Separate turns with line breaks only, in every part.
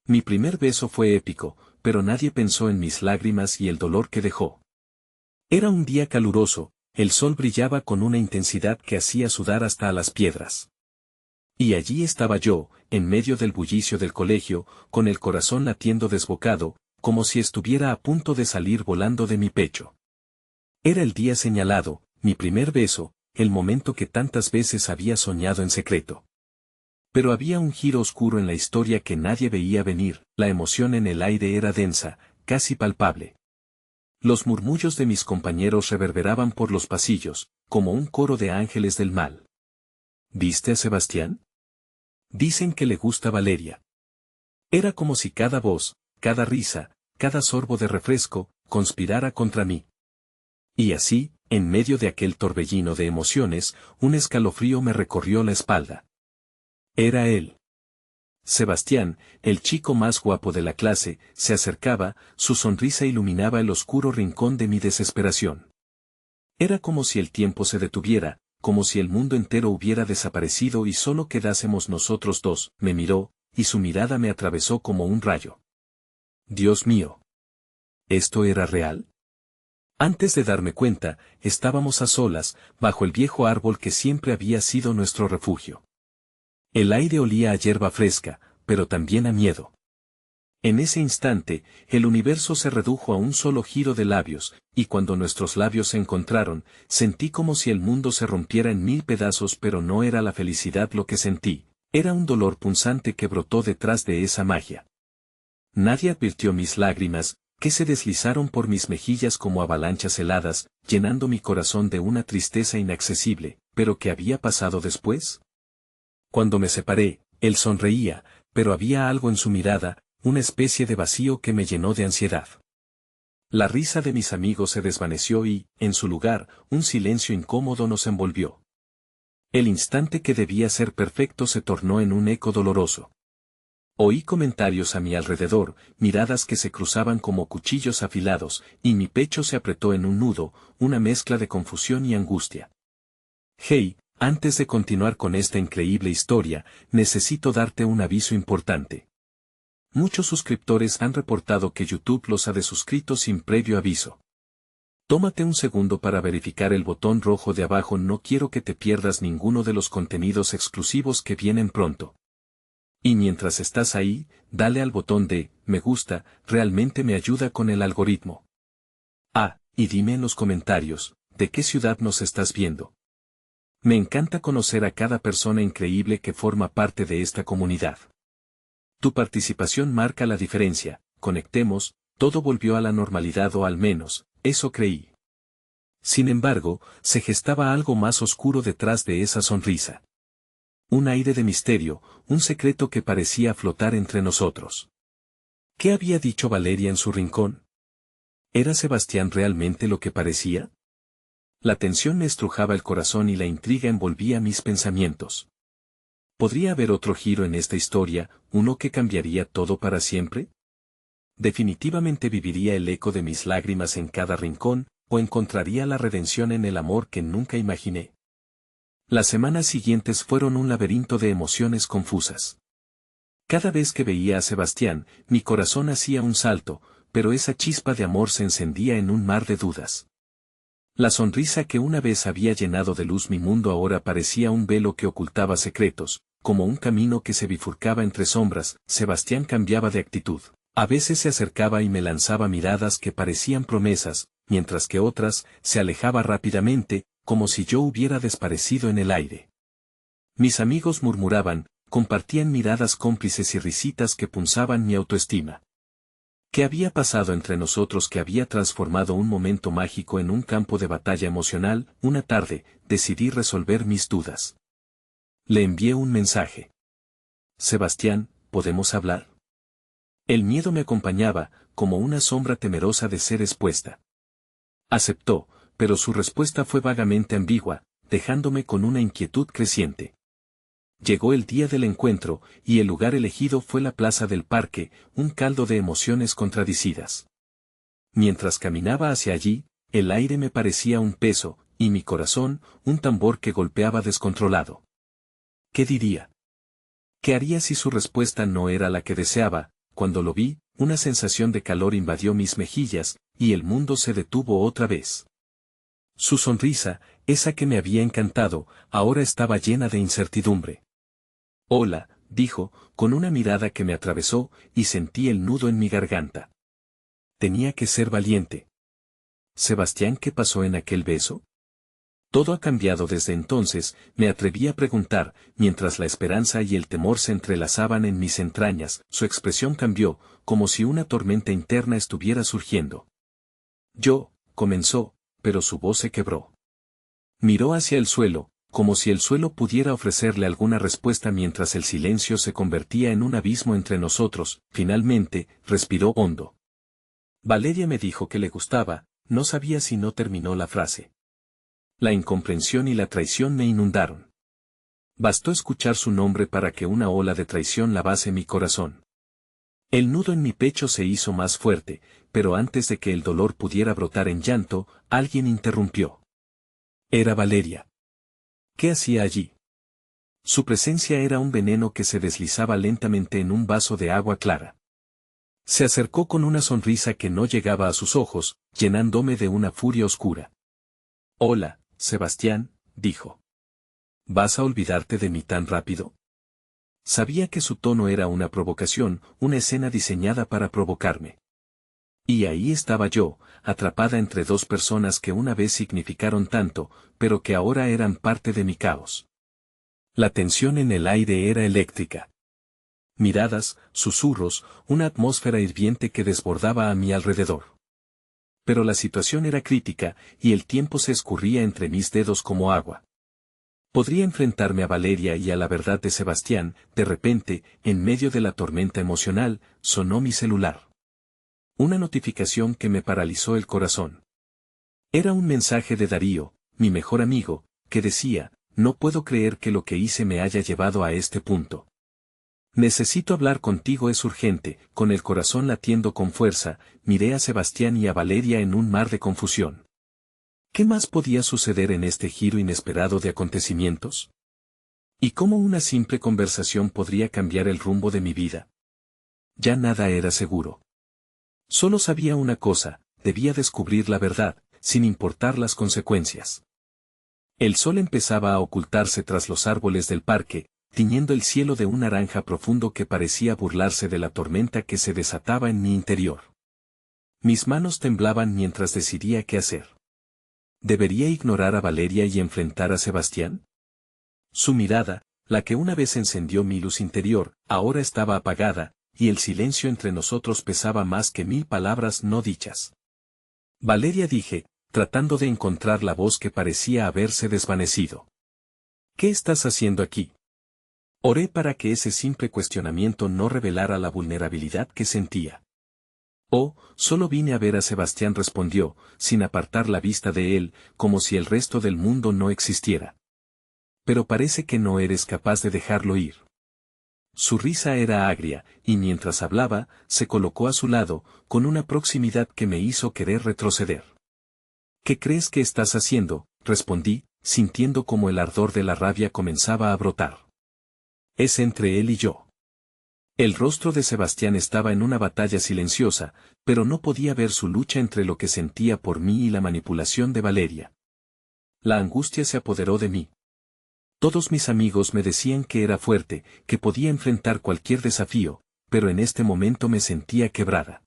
Mi primer beso fue épico, pero nadie pensó en mis lágrimas y el dolor que dejó. Era un día caluroso, el sol brillaba con una intensidad que hacía sudar hasta a las piedras. Y allí estaba yo, en medio del bullicio del colegio, con el corazón latiendo desbocado, como si estuviera a punto de salir volando de mi pecho. Era el día señalado, mi primer beso, el momento que tantas veces había soñado en secreto. Pero había un giro oscuro en la historia que nadie veía venir, la emoción en el aire era densa, casi palpable. Los murmullos de mis compañeros reverberaban por los pasillos, como un coro de ángeles del mal. ¿Viste a Sebastián? Dicen que le gusta Valeria. Era como si cada voz, cada risa, cada sorbo de refresco, conspirara contra mí. Y así, en medio de aquel torbellino de emociones, un escalofrío me recorrió la espalda. Era él. Sebastián, el chico más guapo de la clase, se acercaba, su sonrisa iluminaba el oscuro rincón de mi desesperación. Era como si el tiempo se detuviera, como si el mundo entero hubiera desaparecido y solo quedásemos nosotros dos, me miró, y su mirada me atravesó como un rayo. Dios mío. ¿Esto era real? Antes de darme cuenta, estábamos a solas, bajo el viejo árbol que siempre había sido nuestro refugio. El aire olía a hierba fresca, pero también a miedo. En ese instante, el universo se redujo a un solo giro de labios, y cuando nuestros labios se encontraron, sentí como si el mundo se rompiera en mil pedazos, pero no era la felicidad lo que sentí, era un dolor punzante que brotó detrás de esa magia. Nadie advirtió mis lágrimas, que se deslizaron por mis mejillas como avalanchas heladas, llenando mi corazón de una tristeza inaccesible, pero ¿qué había pasado después? Cuando me separé, él sonreía, pero había algo en su mirada, una especie de vacío que me llenó de ansiedad. La risa de mis amigos se desvaneció y, en su lugar, un silencio incómodo nos envolvió. El instante que debía ser perfecto se tornó en un eco doloroso. Oí comentarios a mi alrededor, miradas que se cruzaban como cuchillos afilados, y mi pecho se apretó en un nudo, una mezcla de confusión y angustia. Hey, antes de continuar con esta increíble historia, necesito darte un aviso importante. Muchos suscriptores han reportado que YouTube los ha desuscrito sin previo aviso. Tómate un segundo para verificar el botón rojo de abajo, no quiero que te pierdas ninguno de los contenidos exclusivos que vienen pronto. Y mientras estás ahí, dale al botón de me gusta, realmente me ayuda con el algoritmo. Ah, y dime en los comentarios, ¿de qué ciudad nos estás viendo? Me encanta conocer a cada persona increíble que forma parte de esta comunidad. Tu participación marca la diferencia, conectemos, todo volvió a la normalidad o al menos, eso creí. Sin embargo, se gestaba algo más oscuro detrás de esa sonrisa. Un aire de misterio, un secreto que parecía flotar entre nosotros. ¿Qué había dicho Valeria en su rincón? ¿Era Sebastián realmente lo que parecía? La tensión me estrujaba el corazón y la intriga envolvía mis pensamientos. ¿Podría haber otro giro en esta historia, uno que cambiaría todo para siempre? ¿Definitivamente viviría el eco de mis lágrimas en cada rincón, o encontraría la redención en el amor que nunca imaginé? Las semanas siguientes fueron un laberinto de emociones confusas. Cada vez que veía a Sebastián, mi corazón hacía un salto, pero esa chispa de amor se encendía en un mar de dudas. La sonrisa que una vez había llenado de luz mi mundo ahora parecía un velo que ocultaba secretos, como un camino que se bifurcaba entre sombras. Sebastián cambiaba de actitud. A veces se acercaba y me lanzaba miradas que parecían promesas, mientras que otras, se alejaba rápidamente, como si yo hubiera desaparecido en el aire. Mis amigos murmuraban, compartían miradas cómplices y risitas que punzaban mi autoestima. ¿Qué había pasado entre nosotros que había transformado un momento mágico en un campo de batalla emocional? Una tarde, decidí resolver mis dudas. Le envié un mensaje. Sebastián, ¿podemos hablar? El miedo me acompañaba, como una sombra temerosa de ser expuesta. Aceptó, pero su respuesta fue vagamente ambigua, dejándome con una inquietud creciente. Llegó el día del encuentro, y el lugar elegido fue la plaza del parque, un caldo de emociones contradicidas. Mientras caminaba hacia allí, el aire me parecía un peso, y mi corazón, un tambor que golpeaba descontrolado. ¿Qué diría? ¿Qué haría si su respuesta no era la que deseaba? cuando lo vi, una sensación de calor invadió mis mejillas, y el mundo se detuvo otra vez. Su sonrisa, esa que me había encantado, ahora estaba llena de incertidumbre. Hola, dijo, con una mirada que me atravesó, y sentí el nudo en mi garganta. Tenía que ser valiente. Sebastián, ¿qué pasó en aquel beso? Todo ha cambiado desde entonces, me atreví a preguntar, mientras la esperanza y el temor se entrelazaban en mis entrañas. Su expresión cambió, como si una tormenta interna estuviera surgiendo. Comenzó, pero su voz se quebró. Miró hacia el suelo, como si el suelo pudiera ofrecerle alguna respuesta mientras el silencio se convertía en un abismo entre nosotros. Finalmente, respiró hondo. Valeria me dijo que le gustaba, no sabía si no terminó la frase. La incomprensión y la traición me inundaron. Bastó escuchar su nombre para que una ola de traición lavase mi corazón. El nudo en mi pecho se hizo más fuerte, pero antes de que el dolor pudiera brotar en llanto, alguien interrumpió. Era Valeria. ¿Qué hacía allí? Su presencia era un veneno que se deslizaba lentamente en un vaso de agua clara. Se acercó con una sonrisa que no llegaba a sus ojos, llenándome de una furia oscura. Hola, Sebastián, dijo. ¿Vas a olvidarte de mí tan rápido? Sabía que su tono era una provocación, una escena diseñada para provocarme. Y ahí estaba yo, atrapada entre dos personas que una vez significaron tanto, pero que ahora eran parte de mi caos. La tensión en el aire era eléctrica. Miradas, susurros, una atmósfera hirviente que desbordaba a mi alrededor. Pero la situación era crítica, y el tiempo se escurría entre mis dedos como agua. Podría enfrentarme a Valeria y a la verdad de Sebastián. De repente, en medio de la tormenta emocional, sonó mi celular. Una notificación que me paralizó el corazón. Era un mensaje de Darío, mi mejor amigo, que decía: no puedo creer que lo que hice me haya llevado a este punto. Necesito hablar contigo, es urgente. Con el corazón latiendo con fuerza, miré a Sebastián y a Valeria en un mar de confusión. ¿Qué más podía suceder en este giro inesperado de acontecimientos? ¿Y cómo una simple conversación podría cambiar el rumbo de mi vida? Ya nada era seguro. Solo sabía una cosa: debía descubrir la verdad, sin importar las consecuencias. El sol empezaba a ocultarse tras los árboles del parque, tiñendo el cielo de un naranja profundo que parecía burlarse de la tormenta que se desataba en mi interior. Mis manos temblaban mientras decidía qué hacer. ¿Debería ignorar a Valeria y enfrentar a Sebastián? Su mirada, la que una vez encendió mi luz interior, ahora estaba apagada, y el silencio entre nosotros pesaba más que 1000 palabras no dichas. Valeria, dije, tratando de encontrar la voz que parecía haberse desvanecido. ¿Qué estás haciendo aquí? Oré para que ese simple cuestionamiento no revelara la vulnerabilidad que sentía. Oh, solo vine a ver a Sebastián, respondió, sin apartar la vista de él, como si el resto del mundo no existiera. Pero parece que no eres capaz de dejarlo ir. Su risa era agria, y mientras hablaba, se colocó a su lado, con una proximidad que me hizo querer retroceder. ¿Qué crees que estás haciendo?, respondí, sintiendo como el ardor de la rabia comenzaba a brotar. Es entre él y yo. El rostro de Sebastián estaba en una batalla silenciosa, pero no podía ver su lucha entre lo que sentía por mí y la manipulación de Valeria. La angustia se apoderó de mí. Todos mis amigos me decían que era fuerte, que podía enfrentar cualquier desafío, pero en este momento me sentía quebrada.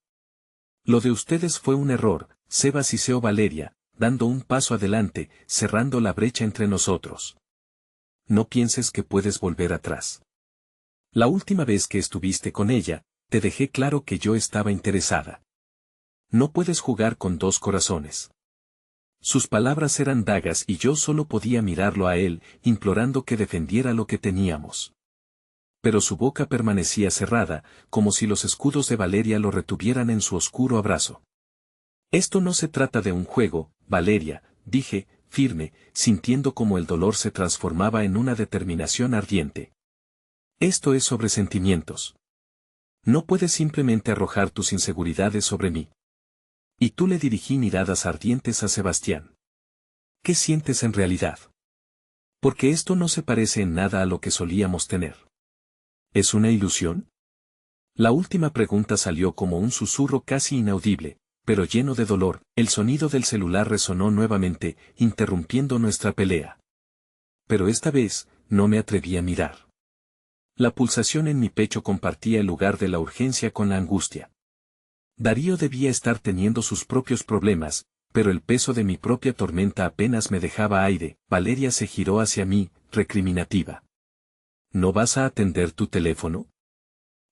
Lo de ustedes fue un error, Sebas, hiseó Valeria, dando un paso adelante, cerrando la brecha entre nosotros. No pienses que puedes volver atrás. La última vez que estuviste con ella, te dejé claro que yo estaba interesada. No puedes jugar con dos corazones. Sus palabras eran dagas y yo solo podía mirarlo a él, implorando que defendiera lo que teníamos. Pero su boca permanecía cerrada, como si los escudos de Valeria lo retuvieran en su oscuro abrazo. Esto no se trata de un juego, Valeria, dije, firme, sintiendo como el dolor se transformaba en una determinación ardiente. Esto es sobre sentimientos. No puedes simplemente arrojar tus inseguridades sobre mí. Y tú, le dirigí miradas ardientes a Sebastián. ¿Qué sientes en realidad? Porque esto no se parece en nada a lo que solíamos tener. ¿Es una ilusión? La última pregunta salió como un susurro casi inaudible, pero lleno de dolor. El sonido del celular resonó nuevamente, interrumpiendo nuestra pelea. Pero esta vez, no me atreví a mirar. La pulsación en mi pecho compartía el lugar de la urgencia con la angustia. Darío debía estar teniendo sus propios problemas, pero el peso de mi propia tormenta apenas me dejaba aire. Valeria se giró hacia mí, recriminativa. ¿No vas a atender tu teléfono?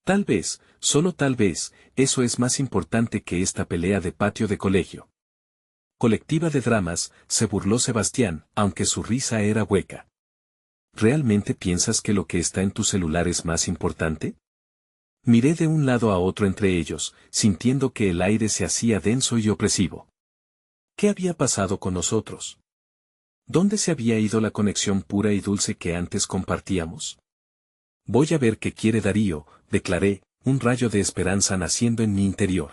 Tal vez, solo tal vez, eso es más importante que esta pelea de patio de colegio. Colectiva de dramas, se burló Sebastián, aunque su risa era hueca. ¿Realmente piensas que lo que está en tu celular es más importante? Miré de un lado a otro entre ellos, sintiendo que el aire se hacía denso y opresivo. ¿Qué había pasado con nosotros? ¿Dónde se había ido la conexión pura y dulce que antes compartíamos? Voy a ver qué quiere Darío, declaré, un rayo de esperanza naciendo en mi interior.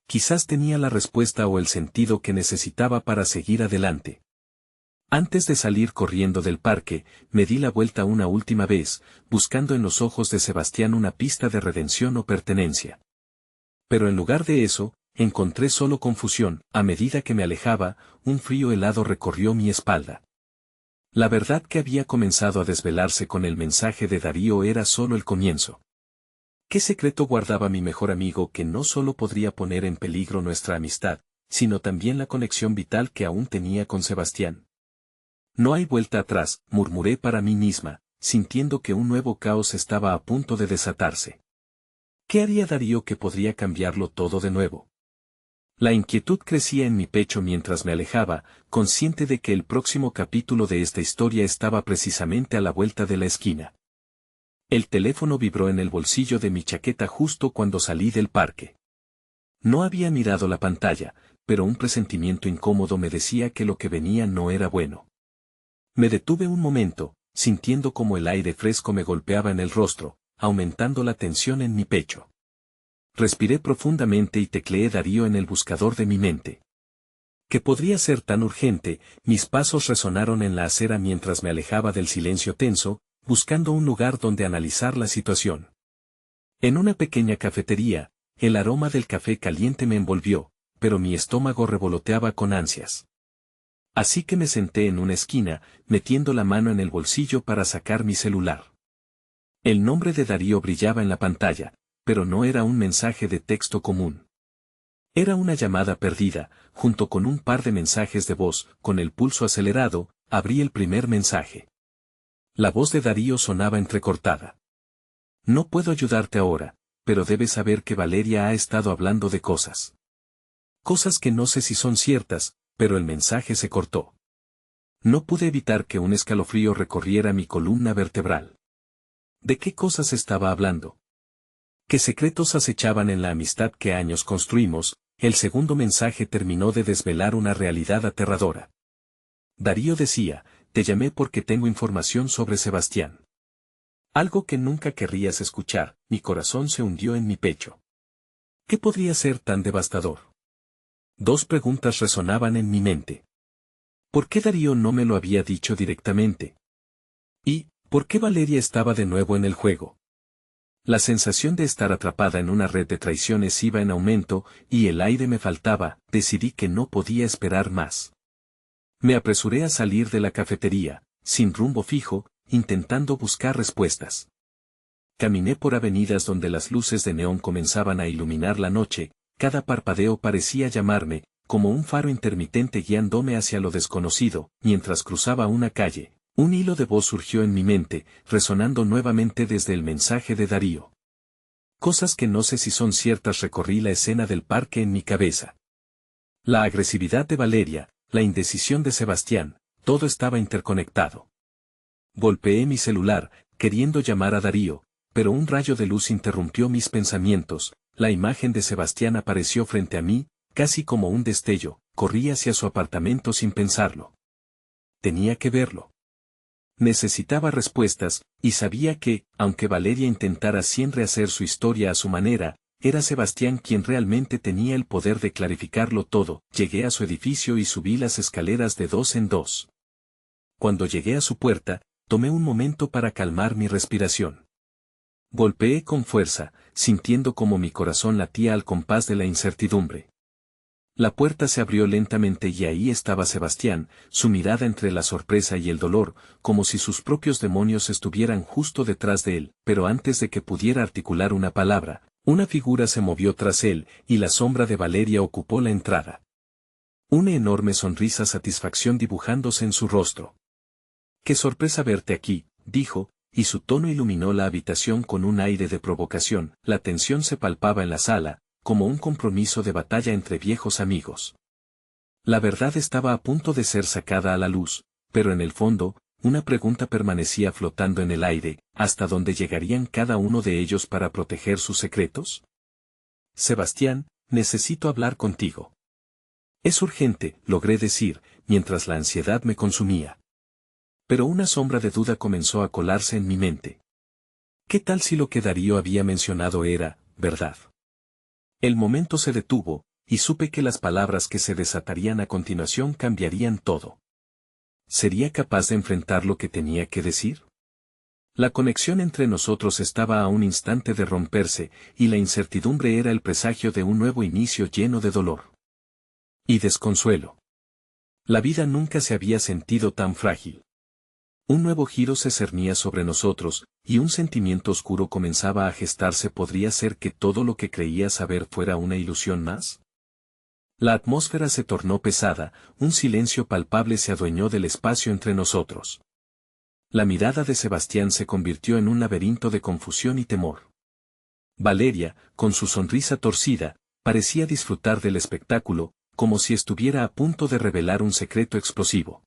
Quizás tenía la respuesta o el sentido que necesitaba para seguir adelante. Antes de salir corriendo del parque, me di la vuelta una última vez, buscando en los ojos de Sebastián una pista de redención o pertenencia. Pero en lugar de eso, encontré solo confusión. A medida que me alejaba, un frío helado recorrió mi espalda. La verdad que había comenzado a desvelarse con el mensaje de Darío era solo el comienzo. ¿Qué secreto guardaba mi mejor amigo que no solo podría poner en peligro nuestra amistad, sino también la conexión vital que aún tenía con Sebastián? No hay vuelta atrás, murmuré para mí misma, sintiendo que un nuevo caos estaba a punto de desatarse. ¿Qué haría Darío que podría cambiarlo todo de nuevo? La inquietud crecía en mi pecho mientras me alejaba, consciente de que el próximo capítulo de esta historia estaba precisamente a la vuelta de la esquina. El teléfono vibró en el bolsillo de mi chaqueta justo cuando salí del parque. No había mirado la pantalla, pero un presentimiento incómodo me decía que lo que venía no era bueno. Me detuve un momento, sintiendo como el aire fresco me golpeaba en el rostro, aumentando la tensión en mi pecho. Respiré profundamente y tecleé Darío en el buscador de mi mente. ¿Qué podría ser tan urgente? Mis pasos resonaron en la acera mientras me alejaba del silencio tenso, buscando un lugar donde analizar la situación. En una pequeña cafetería, el aroma del café caliente me envolvió, pero mi estómago revoloteaba con ansias. Así que me senté en una esquina, metiendo la mano en el bolsillo para sacar mi celular. El nombre de Darío brillaba en la pantalla, pero no era un mensaje de texto común. Era una llamada perdida, junto con un par de mensajes de voz. Con el pulso acelerado, abrí el primer mensaje. La voz de Darío sonaba entrecortada. No puedo ayudarte ahora, pero debes saber que Valeria ha estado hablando de cosas. Cosas que no sé si son ciertas, pero el mensaje se cortó. No pude evitar que un escalofrío recorriera mi columna vertebral. ¿De qué cosas estaba hablando? ¿Qué secretos acechaban en la amistad que años construimos? El segundo mensaje terminó de desvelar una realidad aterradora. Darío decía, te llamé porque tengo información sobre Sebastián. Algo que nunca querrías escuchar. Mi corazón se hundió en mi pecho. ¿Qué podría ser tan devastador? Dos preguntas resonaban en mi mente. ¿Por qué Darío no me lo había dicho directamente? ¿Y por qué Valeria estaba de nuevo en el juego? La sensación de estar atrapada en una red de traiciones iba en aumento, y el aire me faltaba. Decidí que no podía esperar más. Me apresuré a salir de la cafetería, sin rumbo fijo, intentando buscar respuestas. Caminé por avenidas donde las luces de neón comenzaban a iluminar la noche, cada parpadeo parecía llamarme, como un faro intermitente guiándome hacia lo desconocido. Mientras cruzaba una calle, un hilo de voz surgió en mi mente, resonando nuevamente desde el mensaje de Darío. Cosas que no sé si son ciertas. Recorrí la escena del parque en mi cabeza. La agresividad de Valeria, la indecisión de Sebastián, todo estaba interconectado. Golpeé mi celular, queriendo llamar a Darío, pero un rayo de luz interrumpió mis pensamientos. La imagen de Sebastián apareció frente a mí, casi como un destello. Corrí hacia su apartamento sin pensarlo. Tenía que verlo. Necesitaba respuestas, y sabía que, aunque Valeria intentara siempre hacer su historia a su manera, era Sebastián quien realmente tenía el poder de clarificarlo todo. Llegué a su edificio y subí las escaleras de 2 en 2. Cuando llegué a su puerta, tomé un momento para calmar mi respiración. Golpeé con fuerza, sintiendo como mi corazón latía al compás de la incertidumbre. La puerta se abrió lentamente y ahí estaba Sebastián, su mirada entre la sorpresa y el dolor, como si sus propios demonios estuvieran justo detrás de él, pero antes de que pudiera articular una palabra, una figura se movió tras él, y la sombra de Valeria ocupó la entrada. Una enorme sonrisa satisfacción dibujándose en su rostro. «Qué sorpresa verte aquí», dijo, y su tono iluminó la habitación con un aire de provocación. La tensión se palpaba en la sala, como un compromiso de batalla entre viejos amigos. La verdad estaba a punto de ser sacada a la luz, pero en el fondo, una pregunta permanecía flotando en el aire: ¿hasta dónde llegarían cada uno de ellos para proteger sus secretos? «Sebastián, necesito hablar contigo». «Es urgente», logré decir, mientras la ansiedad me consumía. Pero una sombra de duda comenzó a colarse en mi mente. ¿Qué tal si lo que Darío había mencionado era verdad? El momento se detuvo, y supe que las palabras que se desatarían a continuación cambiarían todo. ¿Sería capaz de enfrentar lo que tenía que decir? La conexión entre nosotros estaba a un instante de romperse, y la incertidumbre era el presagio de un nuevo inicio lleno de dolor y desconsuelo. La vida nunca se había sentido tan frágil. Un nuevo giro se cernía sobre nosotros, y un sentimiento oscuro comenzaba a gestarse. ¿Podría ser que todo lo que creía saber fuera una ilusión más? La atmósfera se tornó pesada, un silencio palpable se adueñó del espacio entre nosotros. La mirada de Sebastián se convirtió en un laberinto de confusión y temor. Valeria, con su sonrisa torcida, parecía disfrutar del espectáculo, como si estuviera a punto de revelar un secreto explosivo.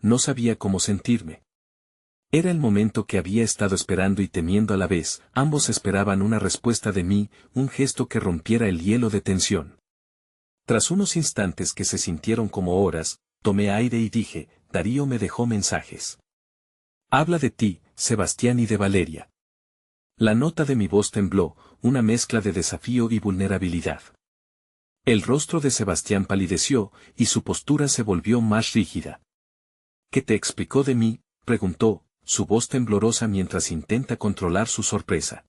No sabía cómo sentirme. Era el momento que había estado esperando y temiendo a la vez. Ambos esperaban una respuesta de mí, un gesto que rompiera el hielo de tensión. Tras unos instantes que se sintieron como horas, tomé aire y dije: «Darío me dejó mensajes. Habla de ti, Sebastián, y de Valeria». La nota de mi voz tembló, una mezcla de desafío y vulnerabilidad. El rostro de Sebastián palideció, y su postura se volvió más rígida. «¿Qué te explicó de mí?», preguntó, su voz temblorosa mientras intenta controlar su sorpresa.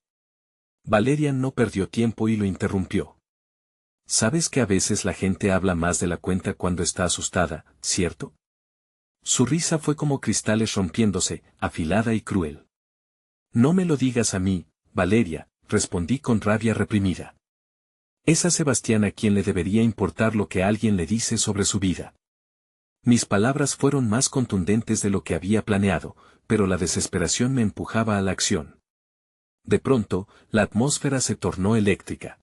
Valeria no perdió tiempo y lo interrumpió. «Sabes que a veces la gente habla más de la cuenta cuando está asustada, ¿cierto?». Su risa fue como cristales rompiéndose, afilada y cruel. «No me lo digas a mí, Valeria», respondí con rabia reprimida. «Es a Sebastián a quien le debería importar lo que alguien le dice sobre su vida». Mis palabras fueron más contundentes de lo que había planeado, pero la desesperación me empujaba a la acción. De pronto, la atmósfera se tornó eléctrica.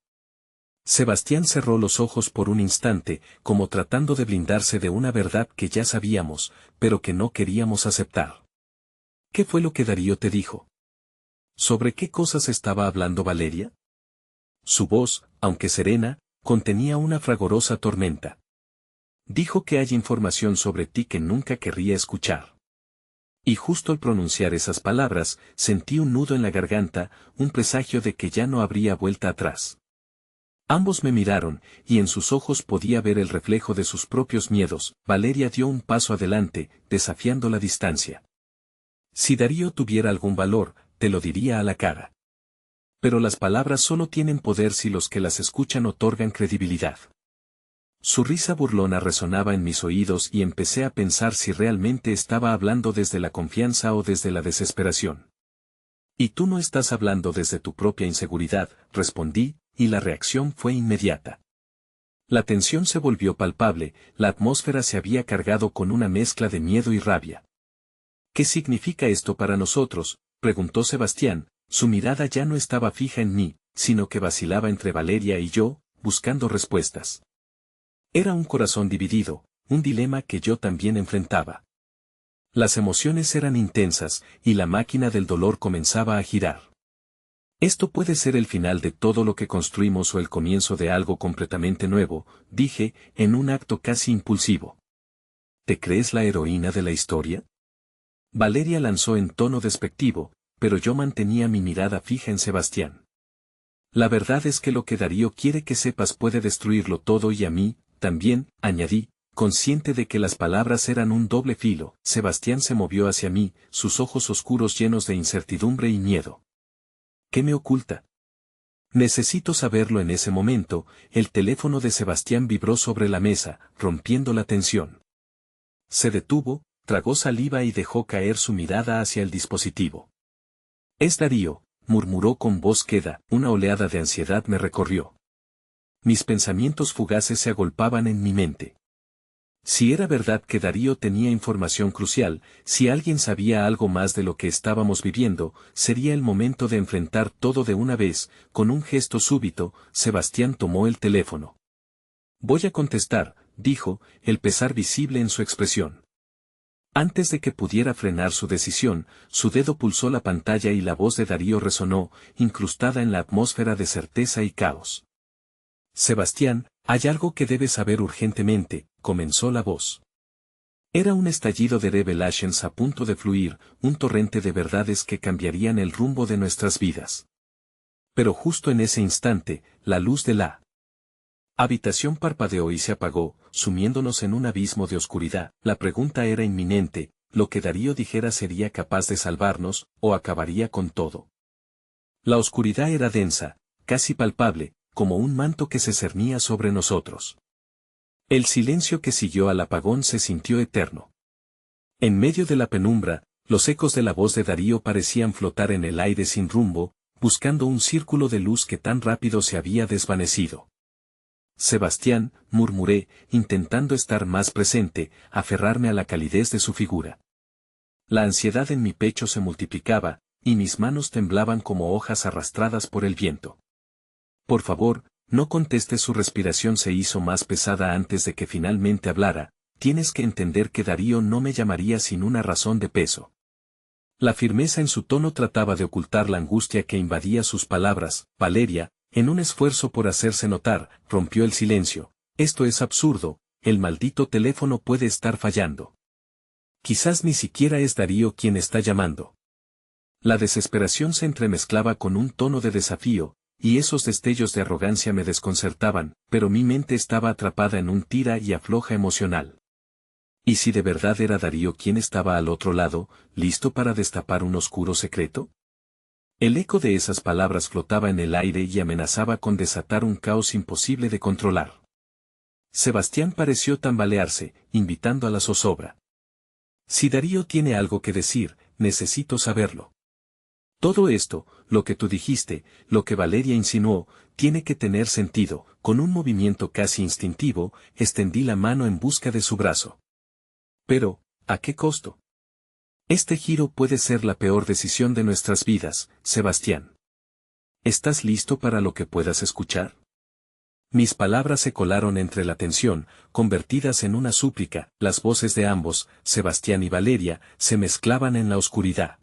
Sebastián cerró los ojos por un instante, como tratando de blindarse de una verdad que ya sabíamos, pero que no queríamos aceptar. «¿Qué fue lo que Darío te dijo? ¿Sobre qué cosas estaba hablando Valeria?». Su voz, aunque serena, contenía una fragorosa tormenta. «Dijo que hay información sobre ti que nunca querría escuchar». Y justo al pronunciar esas palabras, sentí un nudo en la garganta, un presagio de que ya no habría vuelta atrás. Ambos me miraron, y en sus ojos podía ver el reflejo de sus propios miedos. Valeria dio un paso adelante, desafiando la distancia. «Si Darío tuviera algún valor, te lo diría a la cara. Pero las palabras solo tienen poder si los que las escuchan otorgan credibilidad». Su risa burlona resonaba en mis oídos y empecé a pensar si realmente estaba hablando desde la confianza o desde la desesperación. «Y tú no estás hablando desde tu propia inseguridad», respondí, y la reacción fue inmediata. La tensión se volvió palpable, la atmósfera se había cargado con una mezcla de miedo y rabia. «¿Qué significa esto para nosotros?», preguntó Sebastián, su mirada ya no estaba fija en mí, sino que vacilaba entre Valeria y yo, buscando respuestas. Era un corazón dividido, un dilema que yo también enfrentaba. Las emociones eran intensas, y la máquina del dolor comenzaba a girar. «Esto puede ser el final de todo lo que construimos o el comienzo de algo completamente nuevo», dije, en un acto casi impulsivo. «¿Te crees la heroína de la historia?». Valeria lanzó en tono despectivo, pero yo mantenía mi mirada fija en Sebastián. «La verdad es que lo que Darío quiere que sepas puede destruirlo todo y a mí, también», añadí, consciente de que las palabras eran un doble filo. Sebastián se movió hacia mí, sus ojos oscuros llenos de incertidumbre y miedo. «¿Qué me oculta?». Necesito saberlo. En ese momento, el teléfono de Sebastián vibró sobre la mesa, rompiendo la tensión. Se detuvo, tragó saliva y dejó caer su mirada hacia el dispositivo. «Es Darío», murmuró con voz queda. Una oleada de ansiedad me recorrió. Mis pensamientos fugaces se agolpaban en mi mente. Si era verdad que Darío tenía información crucial, si alguien sabía algo más de lo que estábamos viviendo, sería el momento de enfrentar todo de una vez. Con un gesto súbito, Sebastián tomó el teléfono. «Voy a contestar», dijo, el pesar visible en su expresión. Antes de que pudiera frenar su decisión, su dedo pulsó la pantalla y la voz de Darío resonó, incrustada en la atmósfera de certeza y caos. «Sebastián, hay algo que debes saber urgentemente», comenzó la voz. Era un estallido de revelations a punto de fluir, un torrente de verdades que cambiarían el rumbo de nuestras vidas. Pero justo en ese instante, la luz de la habitación parpadeó y se apagó, sumiéndonos en un abismo de oscuridad. La pregunta era inminente: lo que Darío dijera sería capaz de salvarnos, o acabaría con todo. La oscuridad era densa, casi palpable, como un manto que se cernía sobre nosotros. El silencio que siguió al apagón se sintió eterno. En medio de la penumbra, los ecos de la voz de Darío parecían flotar en el aire sin rumbo, buscando un círculo de luz que tan rápido se había desvanecido. «Sebastián», murmuré, intentando estar más presente, aferrarme a la calidez de su figura. La ansiedad en mi pecho se multiplicaba, y mis manos temblaban como hojas arrastradas por el viento. «Por favor, no contestes». Su respiración se hizo más pesada antes de que finalmente hablara. «Tienes que entender que Darío no me llamaría sin una razón de peso». La firmeza en su tono trataba de ocultar la angustia que invadía sus palabras. «Valeria», en un esfuerzo por hacerse notar, rompió el silencio. «Esto es absurdo, el maldito teléfono puede estar fallando. Quizás ni siquiera es Darío quien está llamando». La desesperación se entremezclaba con un tono de desafío, y esos destellos de arrogancia me desconcertaban, pero mi mente estaba atrapada en un tira y afloja emocional. ¿Y si de verdad era Darío quien estaba al otro lado, listo para destapar un oscuro secreto? El eco de esas palabras flotaba en el aire y amenazaba con desatar un caos imposible de controlar. Sebastián pareció tambalearse, invitando a la zozobra. «Si Darío tiene algo que decir, necesito saberlo. Todo esto, lo que tú dijiste, lo que Valeria insinuó, tiene que tener sentido». Con un movimiento casi instintivo, extendí la mano en busca de su brazo. «Pero, ¿a qué costo? Este giro puede ser la peor decisión de nuestras vidas, Sebastián. ¿Estás listo para lo que puedas escuchar?». Mis palabras se colaron entre la tensión, convertidas en una súplica. Las voces de ambos, Sebastián y Valeria, se mezclaban en la oscuridad.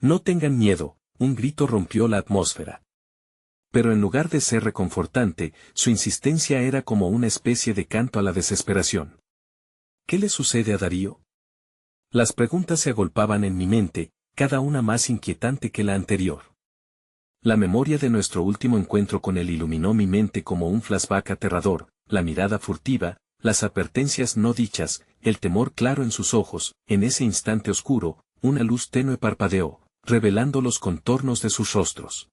«No tengan miedo», un grito rompió la atmósfera. Pero en lugar de ser reconfortante, su insistencia era como una especie de canto a la desesperación. «¿Qué le sucede a Darío?». Las preguntas se agolpaban en mi mente, cada una más inquietante que la anterior. La memoria de nuestro último encuentro con él iluminó mi mente como un flashback aterrador, la mirada furtiva, las advertencias no dichas, el temor claro en sus ojos. En ese instante oscuro, una luz tenue parpadeó, revelando los contornos de sus rostros.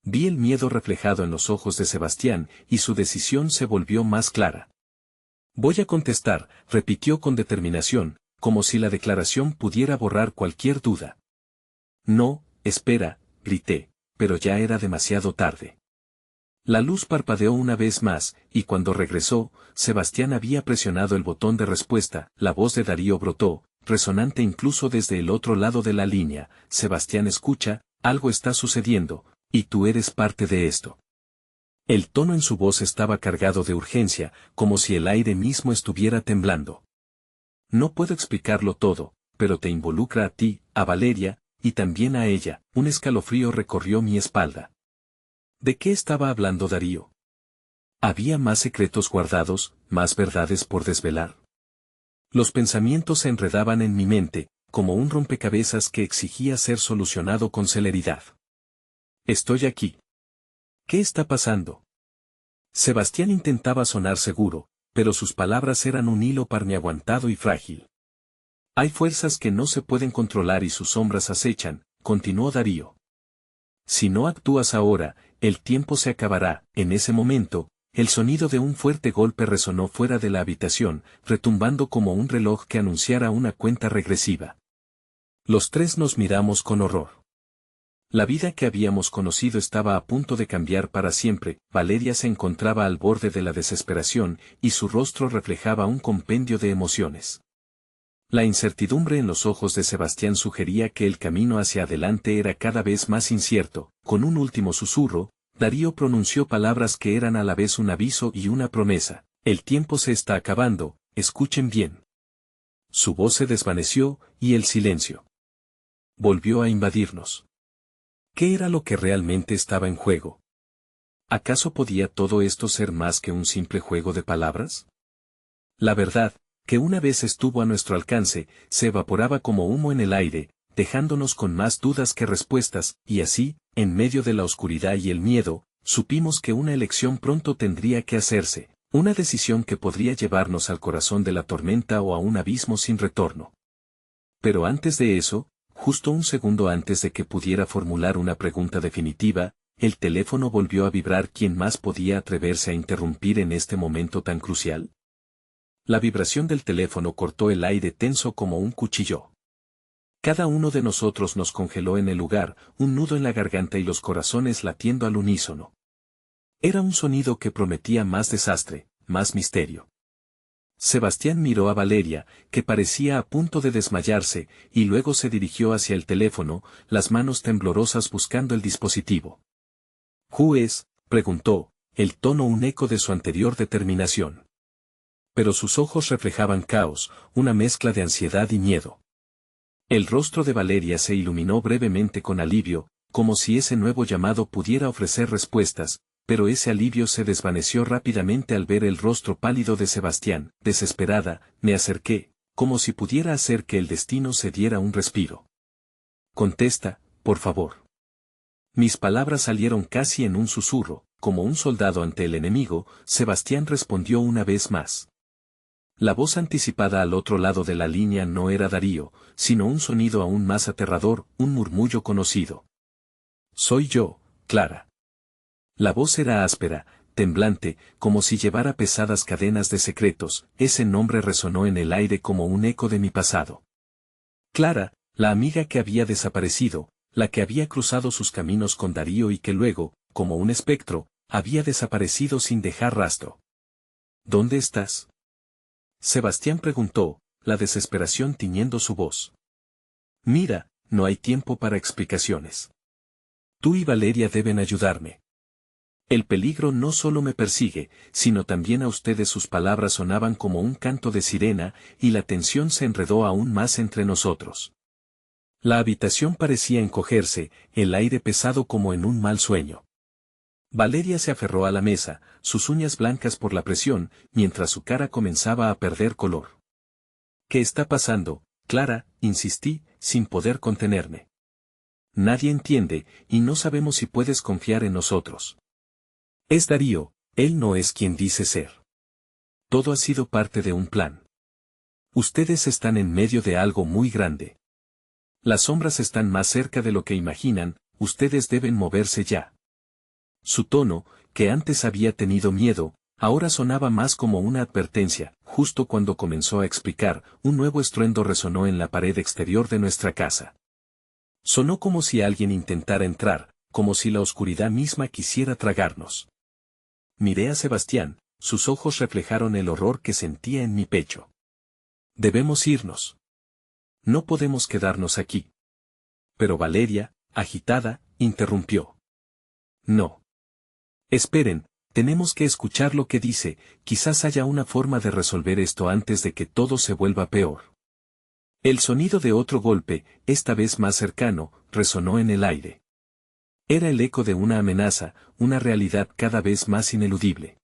Vi el miedo reflejado en los ojos de Sebastián, y su decisión se volvió más clara. «Voy a contestar», repitió con determinación, como si la declaración pudiera borrar cualquier duda. «No, espera», grité, pero ya era demasiado tarde. La luz parpadeó una vez más, y cuando regresó, Sebastián había presionado el botón de respuesta. La voz de Darío brotó, resonante incluso desde el otro lado de la línea. «Sebastián, escucha, algo está sucediendo, y tú eres parte de esto». El tono en su voz estaba cargado de urgencia, como si el aire mismo estuviera temblando. «No puedo explicarlo todo, pero te involucra a ti, a Valeria, y también a ella». Un escalofrío recorrió mi espalda. ¿De qué estaba hablando Darío? ¿Había más secretos guardados, más verdades por desvelar? Los pensamientos se enredaban en mi mente, como un rompecabezas que exigía ser solucionado con celeridad. «Estoy aquí». «¿Qué está pasando?». Sebastián intentaba sonar seguro, pero sus palabras eran un hilo parniaguantado y frágil. «Hay fuerzas que no se pueden controlar y sus sombras acechan», continuó Darío. «Si no actúas ahora, el tiempo se acabará. En ese momento, el sonido de un fuerte golpe resonó fuera de la habitación, retumbando como un reloj que anunciara una cuenta regresiva. Los tres nos miramos con horror. La vida que habíamos conocido estaba a punto de cambiar para siempre. Valeria se encontraba al borde de la desesperación, y su rostro reflejaba un compendio de emociones. La incertidumbre en los ojos de Sebastián sugería que el camino hacia adelante era cada vez más incierto. Con un último susurro, Darío pronunció palabras que eran a la vez un aviso y una promesa. El tiempo se está acabando, escuchen bien. Su voz se desvaneció, y el silencio volvió a invadirnos. ¿Qué era lo que realmente estaba en juego? ¿Acaso podía todo esto ser más que un simple juego de palabras? La verdad, que una vez estuvo a nuestro alcance, se evaporaba como humo en el aire, dejándonos con más dudas que respuestas, y así, en medio de la oscuridad y el miedo, supimos que una elección pronto tendría que hacerse, una decisión que podría llevarnos al corazón de la tormenta o a un abismo sin retorno. Pero antes de eso, justo un segundo antes de que pudiera formular una pregunta definitiva, el teléfono volvió a vibrar. ¿Quién más podía atreverse a interrumpir en este momento tan crucial? La vibración del teléfono cortó el aire tenso como un cuchillo. Cada uno de nosotros nos congeló en el lugar, un nudo en la garganta y los corazones latiendo al unísono. Era un sonido que prometía más desastre, más misterio. Sebastián miró a Valeria, que parecía a punto de desmayarse, y luego se dirigió hacia el teléfono, las manos temblorosas buscando el dispositivo. «¿Who is?», preguntó, el tono un eco de su anterior determinación. Pero sus ojos reflejaban caos, una mezcla de ansiedad y miedo. El rostro de Valeria se iluminó brevemente con alivio, como si ese nuevo llamado pudiera ofrecer respuestas, pero ese alivio se desvaneció rápidamente al ver el rostro pálido de Sebastián. Desesperada, me acerqué, como si pudiera hacer que el destino se diera un respiro. «Contesta, por favor». Mis palabras salieron casi en un susurro, como un soldado ante el enemigo. Sebastián respondió una vez más. La voz anticipada al otro lado de la línea no era Darío, sino un sonido aún más aterrador, un murmullo conocido. «Soy yo, Clara». La voz era áspera, temblante, como si llevara pesadas cadenas de secretos. Ese nombre resonó en el aire como un eco de mi pasado. Clara, la amiga que había desaparecido, la que había cruzado sus caminos con Darío y que luego, como un espectro, había desaparecido sin dejar rastro. «¿Dónde estás?», Sebastián preguntó, la desesperación tiñendo su voz. «Mira, no hay tiempo para explicaciones. Tú y Valeria deben ayudarme. El peligro no solo me persigue, sino también a ustedes». Sus palabras sonaban como un canto de sirena, y la tensión se enredó aún más entre nosotros. La habitación parecía encogerse, el aire pesado como en un mal sueño. Valeria se aferró a la mesa, sus uñas blancas por la presión, mientras su cara comenzaba a perder color. «¿Qué está pasando, Clara?», insistí, sin poder contenerme. «Nadie entiende, y no sabemos si puedes confiar en nosotros». «Es Darío, él no es quien dice ser. Todo ha sido parte de un plan. Ustedes están en medio de algo muy grande. Las sombras están más cerca de lo que imaginan, ustedes deben moverse ya». Su tono, que antes había tenido miedo, ahora sonaba más como una advertencia. Justo cuando comenzó a explicar, un nuevo estruendo resonó en la pared exterior de nuestra casa. Sonó como si alguien intentara entrar, como si la oscuridad misma quisiera tragarnos. Miré a Sebastián, sus ojos reflejaron el horror que sentía en mi pecho. «Debemos irnos. No podemos quedarnos aquí». Pero Valeria, agitada, interrumpió. «No. Esperen, tenemos que escuchar lo que dice, quizás haya una forma de resolver esto antes de que todo se vuelva peor». El sonido de otro golpe, esta vez más cercano, resonó en el aire. Era el eco de una amenaza, una realidad cada vez más ineludible.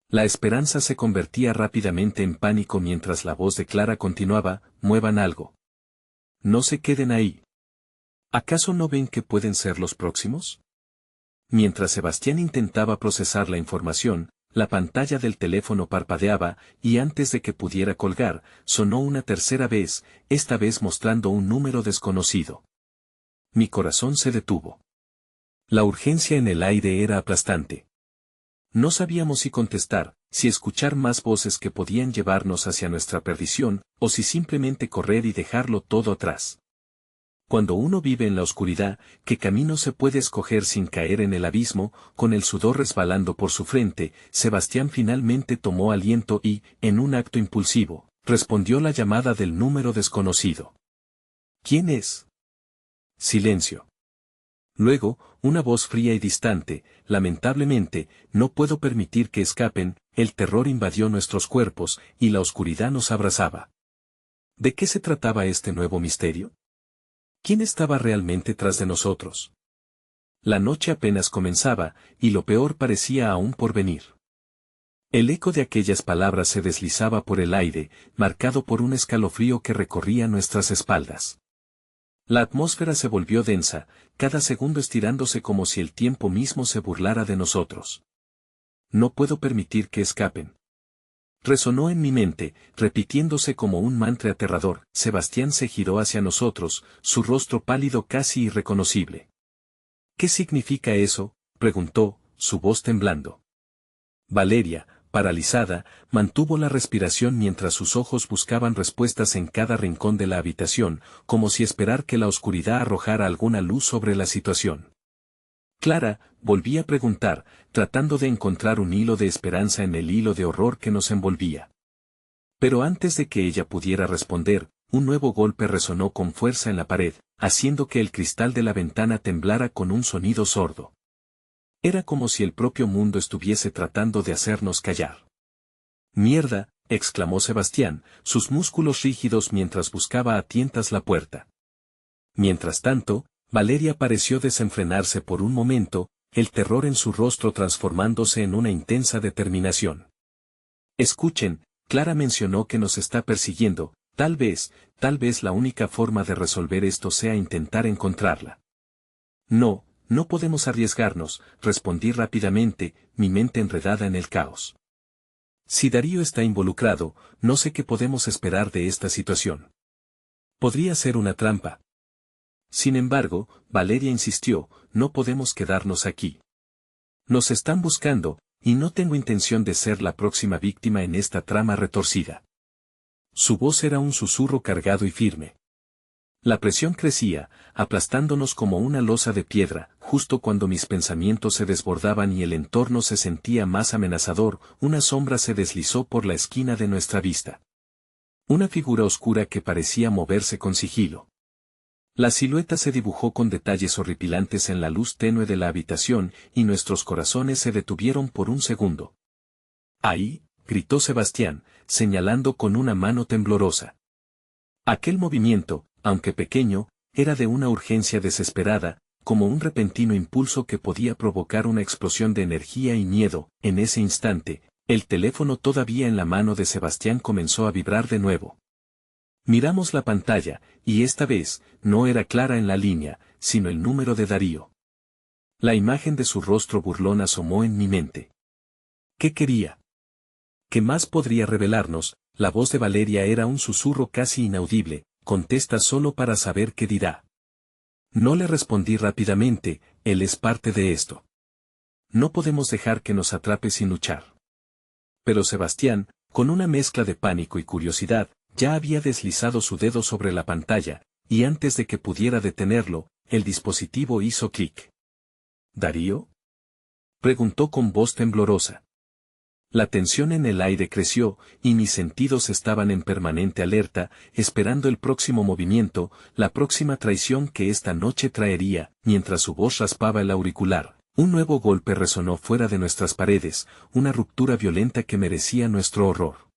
La esperanza se convertía rápidamente en pánico mientras la voz de Clara continuaba: «Muevan algo. No se queden ahí. ¿Acaso no ven que pueden ser los próximos?». Mientras Sebastián intentaba procesar la información, la pantalla del teléfono parpadeaba, y antes de que pudiera colgar, sonó una tercera vez, esta vez mostrando un número desconocido. Mi corazón se detuvo. La urgencia en el aire era aplastante. No sabíamos si contestar, si escuchar más voces que podían llevarnos hacia nuestra perdición, o si simplemente correr y dejarlo todo atrás. Cuando uno vive en la oscuridad, ¿qué camino se puede escoger sin caer en el abismo? Con el sudor resbalando por su frente, Sebastián finalmente tomó aliento y, en un acto impulsivo, respondió la llamada del número desconocido. ¿Quién es? Silencio. Luego, una voz fría y distante: lamentablemente, no puedo permitir que escapen. El terror invadió nuestros cuerpos, y la oscuridad nos abrazaba. ¿De qué se trataba este nuevo misterio? ¿Quién estaba realmente tras de nosotros? La noche apenas comenzaba, y lo peor parecía aún por venir. El eco de aquellas palabras se deslizaba por el aire, marcado por un escalofrío que recorría nuestras espaldas. La atmósfera se volvió densa, cada segundo estirándose como si el tiempo mismo se burlara de nosotros. No puedo permitir que escapen. Resonó en mi mente, repitiéndose como un mantra aterrador. Sebastián se giró hacia nosotros, su rostro pálido casi irreconocible. ¿Qué significa eso?, preguntó, su voz temblando. Valeria, paralizada, mantuvo la respiración mientras sus ojos buscaban respuestas en cada rincón de la habitación, como si esperar que la oscuridad arrojara alguna luz sobre la situación. Clara, volví a preguntar, tratando de encontrar un hilo de esperanza en el hilo de horror que nos envolvía. Pero antes de que ella pudiera responder, un nuevo golpe resonó con fuerza en la pared, haciendo que el cristal de la ventana temblara con un sonido sordo. Era como si el propio mundo estuviese tratando de hacernos callar. «¡Mierda!», exclamó Sebastián, sus músculos rígidos mientras buscaba a tientas la puerta. Mientras tanto, Valeria pareció desenfrenarse por un momento, el terror en su rostro transformándose en una intensa determinación. «Escuchen», Clara mencionó, que nos está persiguiendo. Tal vez la única forma de resolver esto sea intentar encontrarla». «No, no podemos arriesgarnos», respondí rápidamente, mi mente enredada en el caos. «Si Darío está involucrado, no sé qué podemos esperar de esta situación. Podría ser una trampa». Sin embargo, Valeria insistió: «No podemos quedarnos aquí. Nos están buscando, y no tengo intención de ser la próxima víctima en esta trama retorcida». Su voz era un susurro cargado y firme. La presión crecía, aplastándonos como una losa de piedra. Justo cuando mis pensamientos se desbordaban y el entorno se sentía más amenazador, una sombra se deslizó por la esquina de nuestra vista. Una figura oscura que parecía moverse con sigilo. La silueta se dibujó con detalles horripilantes en la luz tenue de la habitación, y nuestros corazones se detuvieron por un segundo. «¡Ahí!», gritó Sebastián, señalando con una mano temblorosa. Aquel movimiento, aunque pequeño, era de una urgencia desesperada, como un repentino impulso que podía provocar una explosión de energía y miedo. En ese instante, el teléfono todavía en la mano de Sebastián comenzó a vibrar de nuevo. Miramos la pantalla, y esta vez, no era Clara en la línea, sino el número de Darío. La imagen de su rostro burlón asomó en mi mente. ¿Qué quería? ¿Qué más podría revelarnos? La voz de Valeria era un susurro casi inaudible: «Contesta solo para saber qué dirá». No le respondí rápidamente: «Él es parte de esto. No podemos dejar que nos atrape sin luchar». Pero Sebastián, con una mezcla de pánico y curiosidad, ya había deslizado su dedo sobre la pantalla, y antes de que pudiera detenerlo, el dispositivo hizo clic. «¿Darío?», preguntó con voz temblorosa. La tensión en el aire creció, y mis sentidos estaban en permanente alerta, esperando el próximo movimiento, la próxima traición que esta noche traería. Mientras su voz raspaba el auricular, un nuevo golpe resonó fuera de nuestras paredes, una ruptura violenta que merecía nuestro horror.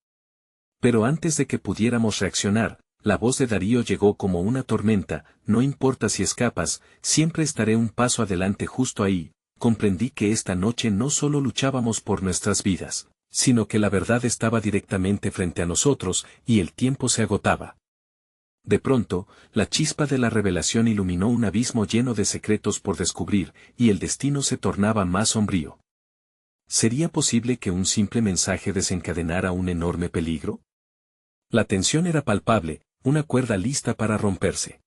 Pero antes de que pudiéramos reaccionar, la voz de Darío llegó como una tormenta: «No importa si escapas, siempre estaré un paso adelante». Justo ahí, comprendí que esta noche no solo luchábamos por nuestras vidas, sino que la verdad estaba directamente frente a nosotros, y el tiempo se agotaba. De pronto, la chispa de la revelación iluminó un abismo lleno de secretos por descubrir, y el destino se tornaba más sombrío. ¿Sería posible que un simple mensaje desencadenara un enorme peligro? La tensión era palpable, una cuerda lista para romperse.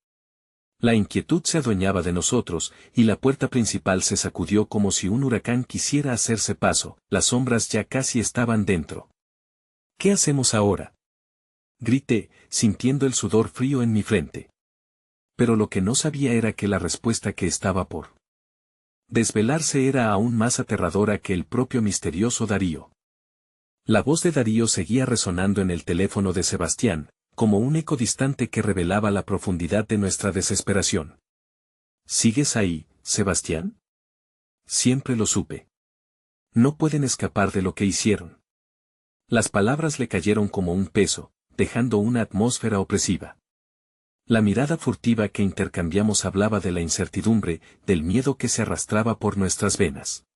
La inquietud se adueñaba de nosotros, y la puerta principal se sacudió como si un huracán quisiera hacerse paso, las sombras ya casi estaban dentro. ¿Qué hacemos ahora?, grité, sintiendo el sudor frío en mi frente. Pero lo que no sabía era que la respuesta que estaba por desvelarse era aún más aterradora que el propio misterioso Darío. La voz de Darío seguía resonando en el teléfono de Sebastián, como un eco distante que revelaba la profundidad de nuestra desesperación. ¿Sigues ahí, Sebastián? Siempre lo supe. No pueden escapar de lo que hicieron. Las palabras le cayeron como un peso, dejando una atmósfera opresiva. La mirada furtiva que intercambiamos hablaba de la incertidumbre, del miedo que se arrastraba por nuestras venas.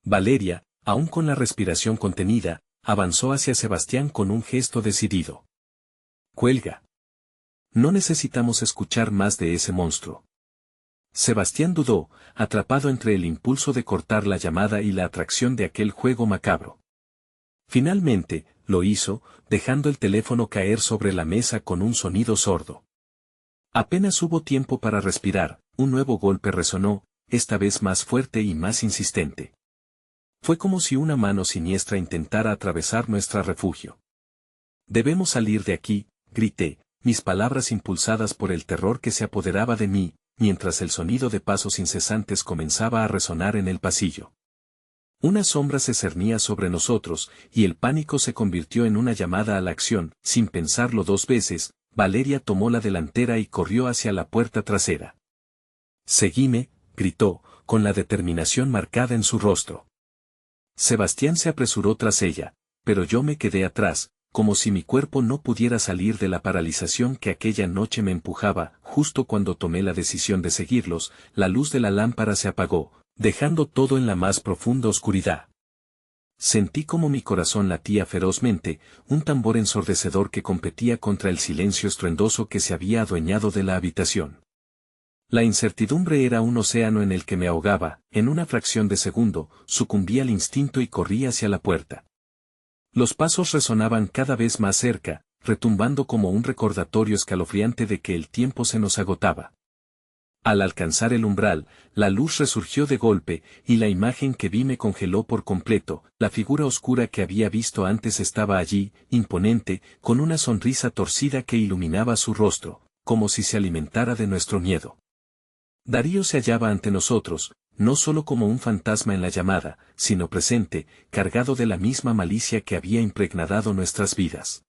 Valeria, aún con la respiración contenida, avanzó hacia Sebastián con un gesto decidido. Cuelga. No necesitamos escuchar más de ese monstruo. Sebastián dudó, atrapado entre el impulso de cortar la llamada y la atracción de aquel juego macabro. Finalmente, lo hizo, dejando el teléfono caer sobre la mesa con un sonido sordo. Apenas hubo tiempo para respirar, un nuevo golpe resonó, esta vez más fuerte y más insistente. Fue como si una mano siniestra intentara atravesar nuestro refugio. Debemos salir de aquí, grité, mis palabras impulsadas por el terror que se apoderaba de mí, mientras el sonido de pasos incesantes comenzaba a resonar en el pasillo. Una sombra se cernía sobre nosotros, y el pánico se convirtió en una llamada a la acción. Sin pensarlo dos veces, Valeria tomó la delantera y corrió hacia la puerta trasera. «Seguime», gritó, con la determinación marcada en su rostro. Sebastián se apresuró tras ella, pero yo me quedé atrás, como si mi cuerpo no pudiera salir de la paralización que aquella noche me empujaba. Justo cuando tomé la decisión de seguirlos, la luz de la lámpara se apagó, dejando todo en la más profunda oscuridad. Sentí como mi corazón latía ferozmente, un tambor ensordecedor que competía contra el silencio estruendoso que se había adueñado de la habitación. La incertidumbre era un océano en el que me ahogaba. En una fracción de segundo, sucumbí al instinto y corrí hacia la puerta. Los pasos resonaban cada vez más cerca, retumbando como un recordatorio escalofriante de que el tiempo se nos agotaba. Al alcanzar el umbral, la luz resurgió de golpe, y la imagen que vi me congeló por completo. La figura oscura que había visto antes estaba allí, imponente, con una sonrisa torcida que iluminaba su rostro, como si se alimentara de nuestro miedo. Darío se hallaba ante nosotros, no solo como un fantasma en la llamada, sino presente, cargado de la misma malicia que había impregnado nuestras vidas.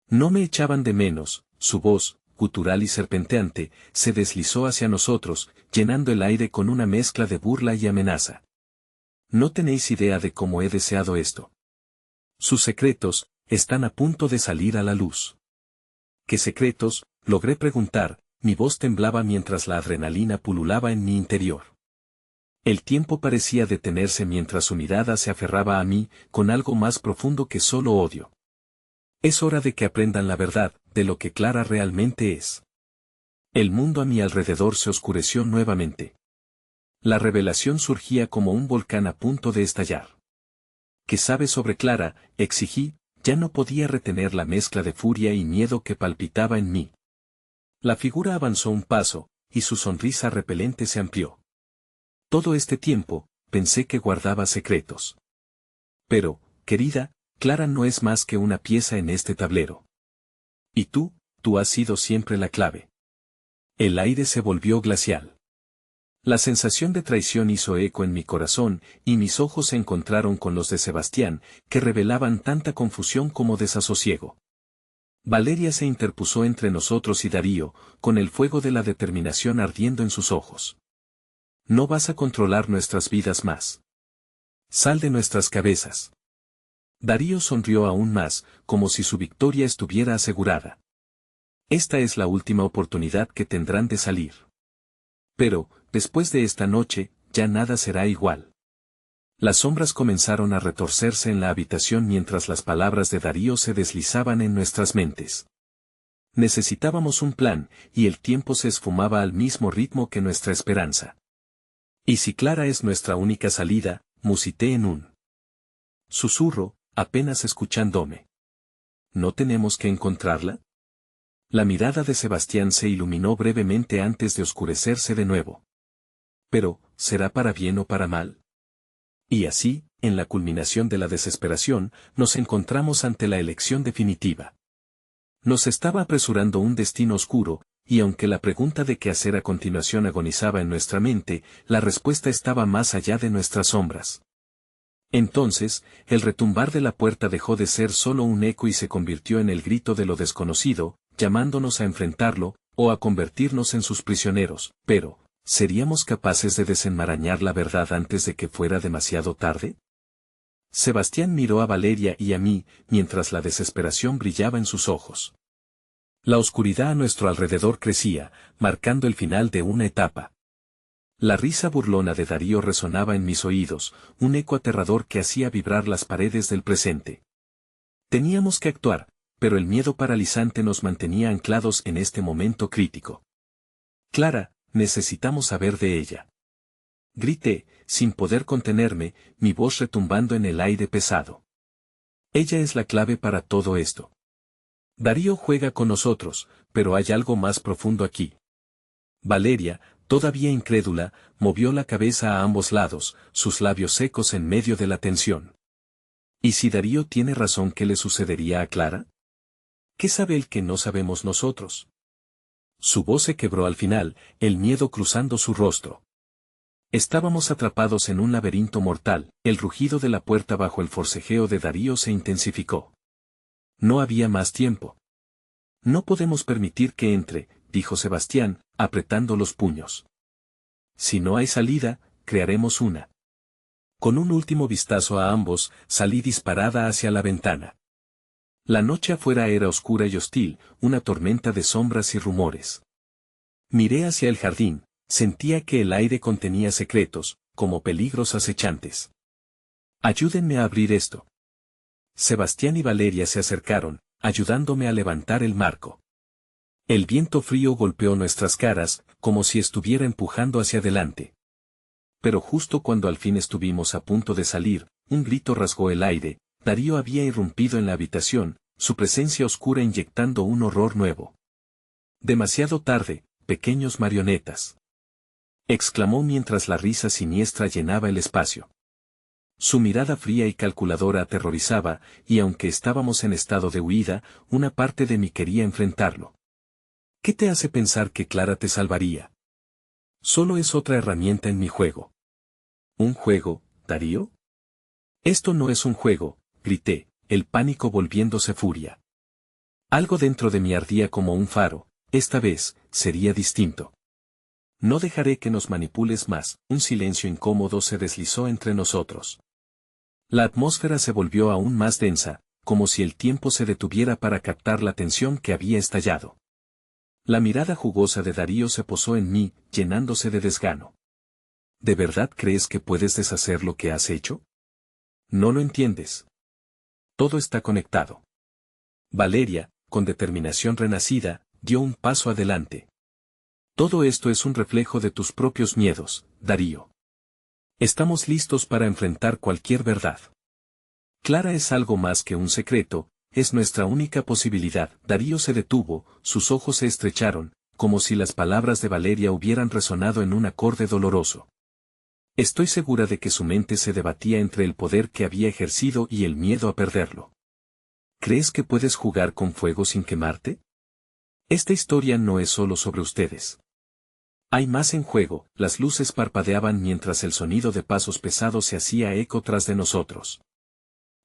No me echaban de menos. Su voz, gutural y serpenteante, se deslizó hacia nosotros, llenando el aire con una mezcla de burla y amenaza. No tenéis idea de cómo he deseado esto. Sus secretos están a punto de salir a la luz. ¿Qué secretos?, logré preguntar, mi voz temblaba mientras la adrenalina pululaba en mi interior. El tiempo parecía detenerse mientras su mirada se aferraba a mí, con algo más profundo que solo odio. Es hora de que aprendan la verdad, de lo que Clara realmente es. El mundo a mi alrededor se oscureció nuevamente. La revelación surgía como un volcán a punto de estallar. ¿Qué sabes sobre Clara?, exigí, ya no podía retener la mezcla de furia y miedo que palpitaba en mí. La figura avanzó un paso, y su sonrisa repelente se amplió. Todo este tiempo, pensé que guardaba secretos. Pero, querida, Clara no es más que una pieza en este tablero. Y tú has sido siempre la clave. El aire se volvió glacial. La sensación de traición hizo eco en mi corazón, y mis ojos se encontraron con los de Sebastián, que revelaban tanta confusión como desasosiego. Valeria se interpuso entre nosotros y Darío, con el fuego de la determinación ardiendo en sus ojos. No vas a controlar nuestras vidas más. Sal de nuestras cabezas. Darío sonrió aún más, como si su victoria estuviera asegurada. Esta es la última oportunidad que tendrán de salir. Pero, después de esta noche, ya nada será igual. Las sombras comenzaron a retorcerse en la habitación mientras las palabras de Darío se deslizaban en nuestras mentes. Necesitábamos un plan, y el tiempo se esfumaba al mismo ritmo que nuestra esperanza. Y si Clara es nuestra única salida, musité en un susurro, apenas escuchándome. ¿No tenemos que encontrarla? La mirada de Sebastián se iluminó brevemente antes de oscurecerse de nuevo. Pero, ¿será para bien o para mal? Y así, en la culminación de la desesperación, nos encontramos ante la elección definitiva. Nos estaba apresurando un destino oscuro, y aunque la pregunta de qué hacer a continuación agonizaba en nuestra mente, la respuesta estaba más allá de nuestras sombras. Entonces, el retumbar de la puerta dejó de ser solo un eco y se convirtió en el grito de lo desconocido, llamándonos a enfrentarlo, o a convertirnos en sus prisioneros, pero, ¿seríamos capaces de desenmarañar la verdad antes de que fuera demasiado tarde? Sebastián miró a Valeria y a mí, mientras la desesperación brillaba en sus ojos. La oscuridad a nuestro alrededor crecía, marcando el final de una etapa. La risa burlona de Darío resonaba en mis oídos, un eco aterrador que hacía vibrar las paredes del presente. Teníamos que actuar, pero el miedo paralizante nos mantenía anclados en este momento crítico. Clara, necesitamos saber de ella. Grité, sin poder contenerme, mi voz retumbando en el aire pesado. Ella es la clave para todo esto. Darío juega con nosotros, pero hay algo más profundo aquí. Valeria, todavía incrédula, movió la cabeza a ambos lados, sus labios secos en medio de la tensión. ¿Y si Darío tiene razón, qué le sucedería a Clara? ¿Qué sabe él que no sabemos nosotros? Su voz se quebró al final, el miedo cruzando su rostro. Estábamos atrapados en un laberinto mortal, el rugido de la puerta bajo el forcejeo de Darío se intensificó. No había más tiempo. No podemos permitir que entre, dijo Sebastián, apretando los puños. Si no hay salida, crearemos una. Con un último vistazo a ambos, salí disparada hacia la ventana. La noche afuera era oscura y hostil, una tormenta de sombras y rumores. Miré hacia el jardín, sentía que el aire contenía secretos, como peligros acechantes. Ayúdenme a abrir esto. Sebastián y Valeria se acercaron, ayudándome a levantar el marco. El viento frío golpeó nuestras caras, como si estuviera empujando hacia adelante. Pero justo cuando al fin estuvimos a punto de salir, un grito rasgó el aire. Darío había irrumpido en la habitación, su presencia oscura inyectando un horror nuevo. Demasiado tarde, pequeños marionetas. Exclamó mientras la risa siniestra llenaba el espacio. Su mirada fría y calculadora aterrorizaba, y aunque estábamos en estado de huida, una parte de mí quería enfrentarlo. ¿Qué te hace pensar que Clara te salvaría? Solo es otra herramienta en mi juego. ¿Un juego, Darío? Esto no es un juego, grité, el pánico volviéndose furia. Algo dentro de mí ardía como un faro, esta vez, sería distinto. No dejaré que nos manipules más, un silencio incómodo se deslizó entre nosotros. La atmósfera se volvió aún más densa, como si el tiempo se detuviera para captar la tensión que había estallado. La mirada jugosa de Darío se posó en mí, llenándose de desgano. ¿De verdad crees que puedes deshacer lo que has hecho? No lo entiendes. Todo está conectado. Valeria, con determinación renacida, dio un paso adelante. Todo esto es un reflejo de tus propios miedos, Darío. Estamos listos para enfrentar cualquier verdad. Clara es algo más que un secreto, es nuestra única posibilidad. Darío se detuvo, sus ojos se estrecharon, como si las palabras de Valeria hubieran resonado en un acorde doloroso. Estoy segura de que su mente se debatía entre el poder que había ejercido y el miedo a perderlo. ¿Crees que puedes jugar con fuego sin quemarte? Esta historia no es solo sobre ustedes. Hay más en juego. Las luces parpadeaban mientras el sonido de pasos pesados se hacía eco tras de nosotros.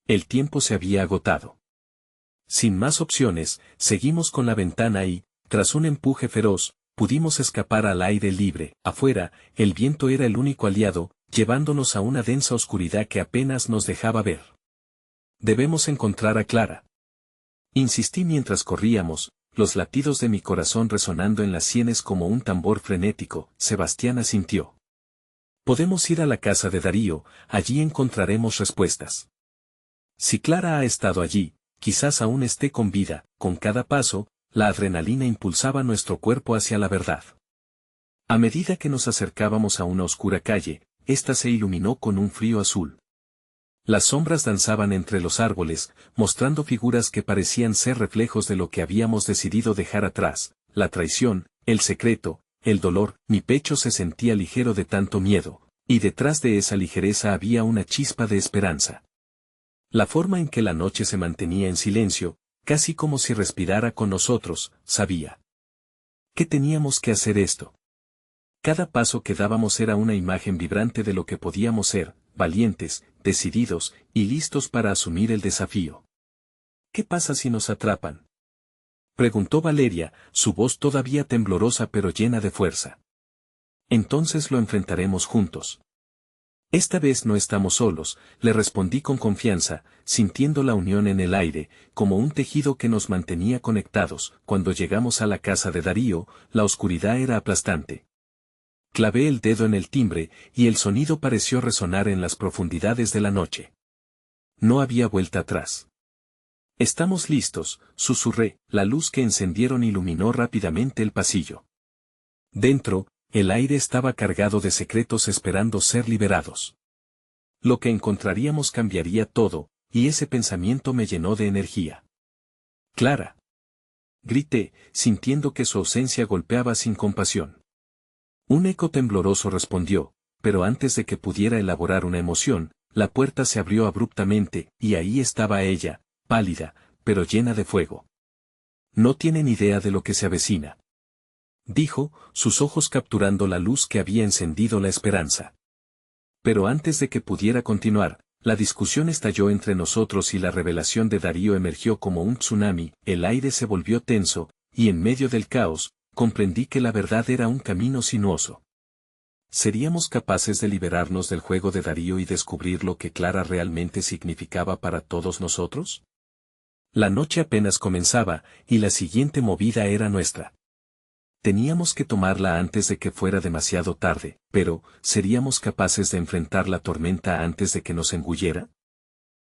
El tiempo se había agotado. Sin más opciones, seguimos con la ventana y, tras un empuje feroz, pudimos escapar al aire libre. Afuera, el viento era el único aliado, llevándonos a una densa oscuridad que apenas nos dejaba ver. Debemos encontrar a Clara. Insistí mientras corríamos, los latidos de mi corazón resonando en las sienes como un tambor frenético. Sebastián asintió. Podemos ir a la casa de Darío, allí encontraremos respuestas. Si Clara ha estado allí, quizás aún esté con vida. Con cada paso, la adrenalina impulsaba nuestro cuerpo hacia la verdad. A medida que nos acercábamos a una oscura calle, ésta se iluminó con un frío azul. Las sombras danzaban entre los árboles, mostrando figuras que parecían ser reflejos de lo que habíamos decidido dejar atrás, la traición, el secreto, el dolor. Mi pecho se sentía ligero de tanto miedo, y detrás de esa ligereza había una chispa de esperanza. La forma en que la noche se mantenía en silencio, casi como si respirara con nosotros, sabía que teníamos que hacer esto. Cada paso que dábamos era una imagen vibrante de lo que podíamos ser, valientes, decididos, y listos para asumir el desafío. ¿Qué pasa si nos atrapan?, preguntó Valeria, su voz todavía temblorosa pero llena de fuerza. Entonces lo enfrentaremos juntos. Esta vez no estamos solos, le respondí con confianza, sintiendo la unión en el aire, como un tejido que nos mantenía conectados. Cuando llegamos a la casa de Darío, la oscuridad era aplastante. Clavé el dedo en el timbre, y el sonido pareció resonar en las profundidades de la noche. No había vuelta atrás. Estamos listos, susurré. La luz que encendieron iluminó rápidamente el pasillo. Dentro, el aire estaba cargado de secretos esperando ser liberados. Lo que encontraríamos cambiaría todo, y ese pensamiento me llenó de energía. Clara. Grité, sintiendo que su ausencia golpeaba sin compasión. Un eco tembloroso respondió, pero antes de que pudiera elaborar una emoción, la puerta se abrió abruptamente, y ahí estaba ella, pálida, pero llena de fuego. No tienen idea de lo que se avecina, dijo, sus ojos capturando la luz que había encendido la esperanza. Pero antes de que pudiera continuar, la discusión estalló entre nosotros y la revelación de Darío emergió como un tsunami. El aire se volvió tenso, y en medio del caos, comprendí que la verdad era un camino sinuoso. ¿Seríamos capaces de liberarnos del juego de Darío y descubrir lo que Clara realmente significaba para todos nosotros? La noche apenas comenzaba, y la siguiente movida era nuestra. Teníamos que tomarla antes de que fuera demasiado tarde, pero, ¿seríamos capaces de enfrentar la tormenta antes de que nos engulliera?